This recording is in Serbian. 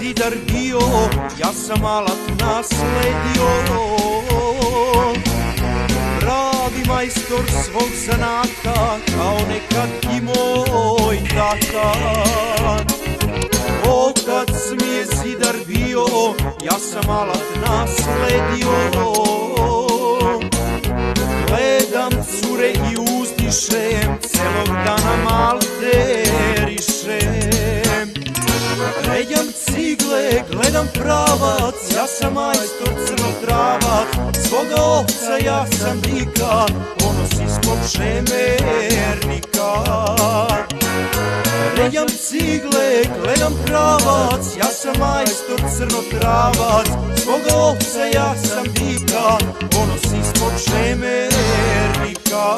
zidar bio, ja sam alat nasledio. Pravi majstor svog zanata, kao nekad i moj tata. Otac mi je zidar bio, ja sam alat nasledio. Gledam cure i uzdišem, celog dana malterišem. Ređam cigle, gledam pravac, ja sam majstor crnotravac. Svoga ovca ja sam dika, ponos ispod šemernika. Ređam cigle, gledam pravac, ja sam majstor crnotravac. Svoga ovca ja sam dika, ponos ispod šemernika.